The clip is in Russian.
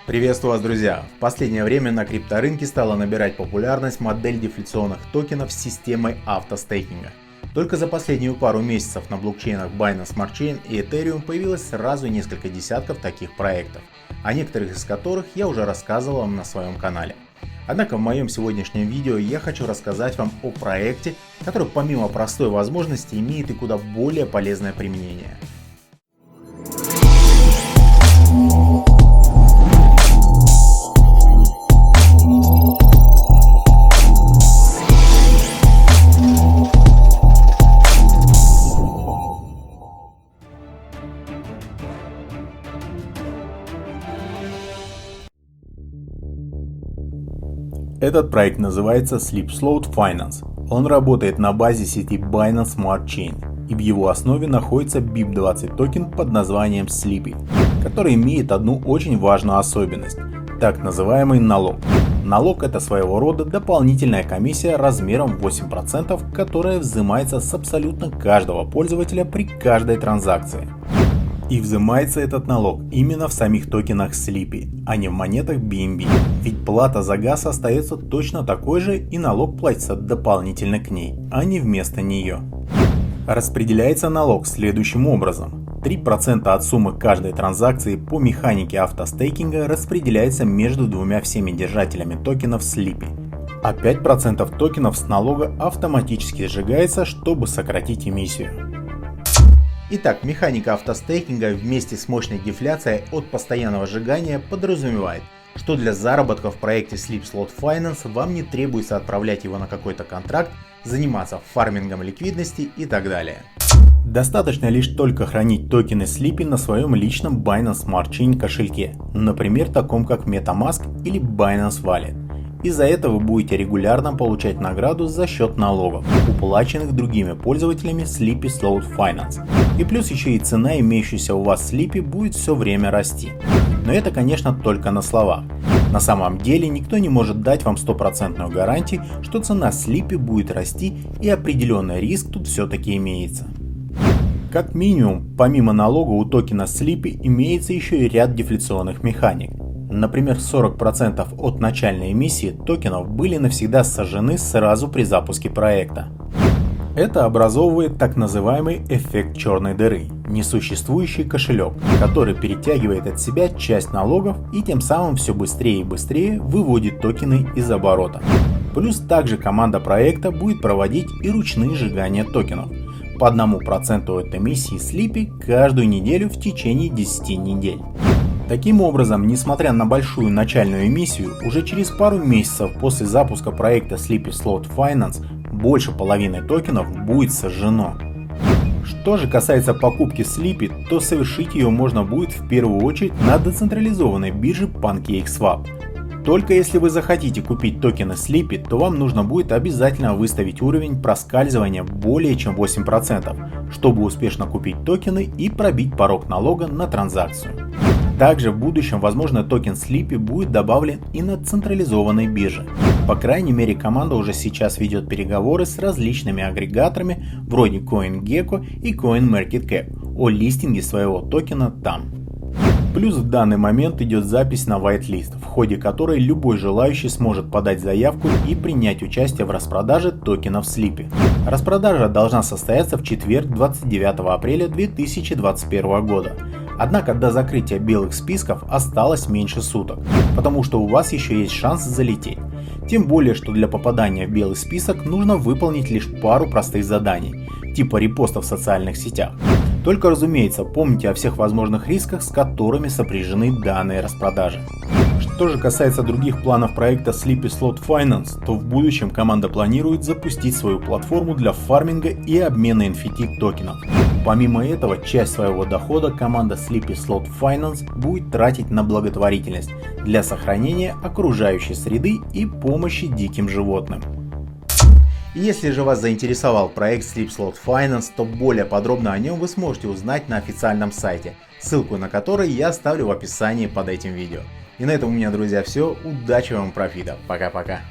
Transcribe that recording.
Приветствую вас, друзья! В последнее время на крипторынке стала набирать популярность модель дефляционных токенов с системой автостейкинга. Только за последнюю пару месяцев на блокчейнах Binance Smart Chain и Ethereum появилось сразу несколько десятков таких проектов, о некоторых из которых я уже рассказывал вам на своем канале. Однако в моем сегодняшнем видео я хочу рассказать вам о проекте, который помимо простой возможности имеет и куда более полезное применение. Этот проект называется SleepSlow Finance. Он работает на базе сети Binance Smart Chain, и в его основе находится BIP20 токен под названием Sleepy, который имеет одну очень важную особенность – так называемый налог. Налог – это своего рода дополнительная комиссия размером 8%, которая взимается с абсолютно каждого пользователя при каждой транзакции. И взимается этот налог именно в самих токенах Sleepy, а не в монетах BNB, ведь плата за газ остается точно такой же и налог платится дополнительно к ней, а не вместо нее. Распределяется налог следующим образом. 3% от суммы каждой транзакции по механике автостейкинга распределяется между двумя всеми держателями токенов Sleepy, а 5% токенов с налога автоматически сжигается, чтобы сократить эмиссию. Итак, механика автостейкинга вместе с мощной дефляцией от постоянного сжигания подразумевает, что для заработка в проекте SleepSlow Finance вам не требуется отправлять его на какой-то контракт, заниматься фармингом ликвидности и так далее. Достаточно лишь только хранить токены Sleepy на своем личном Binance Smart Chain кошельке, например, таком как MetaMask или Binance Wallet. Из-за этого вы будете регулярно получать награду за счет налогов, уплаченных другими пользователями SleepSlow Finance. И плюс еще и цена имеющейся у вас Sleepy будет все время расти. Но это, конечно, только на словах. На самом деле никто не может дать вам стопроцентную гарантию, что цена Sleepy будет расти, и определенный риск тут все-таки имеется. Как минимум, помимо налога у токена Sleepy имеется еще и ряд дефляционных механик. Например, 40% от начальной эмиссии токенов были навсегда сожжены сразу при запуске проекта. Это образовывает так называемый эффект черной дыры, несуществующий кошелек, который перетягивает от себя часть налогов и тем самым все быстрее и быстрее выводит токены из оборота. Плюс также команда проекта будет проводить и ручные сжигания токенов по 1% от эмиссии Sleepy каждую неделю в течение 10 недель. Таким образом, несмотря на большую начальную эмиссию, уже через пару месяцев после запуска проекта SleepSlow Finance больше половины токенов будет сожжено. Что же касается покупки Sleepy, то совершить ее можно будет в первую очередь на децентрализованной бирже PancakeSwap. Только если вы захотите купить токены Sleepy, то вам нужно будет обязательно выставить уровень проскальзывания более чем 8%, чтобы успешно купить токены и пробить порог налога на транзакцию. Также в будущем, возможно, токен Sleepy будет добавлен и на централизованной бирже. По крайней мере, команда уже сейчас ведет переговоры с различными агрегаторами вроде CoinGecko и CoinMarketCap о листинге своего токена там. Плюс в данный момент идет запись на whitelist, в ходе которой любой желающий сможет подать заявку и принять участие в распродаже токенов Sleepy. Распродажа должна состояться в четверг 29 апреля 2021 года. Однако до закрытия белых списков осталось меньше суток, потому что у вас еще есть шанс залететь. Тем более, что для попадания в белый список нужно выполнить лишь пару простых заданий, типа репоста в социальных сетях. Только, разумеется, помните о всех возможных рисках, с которыми сопряжены данные распродажи. Что же касается других планов проекта SleepSlow Finance, то в будущем команда планирует запустить свою платформу для фарминга и обмена NFT токенов. Помимо этого, часть своего дохода команда SleepSlow Finance будет тратить на благотворительность для сохранения окружающей среды и помощи диким животным. Если же вас заинтересовал проект SleepSlow Finance, то более подробно о нем вы сможете узнать на официальном сайте, ссылку на который я оставлю в описании под этим видео. И на этом у меня, друзья, все. Удачи вам, профита. Пока-пока.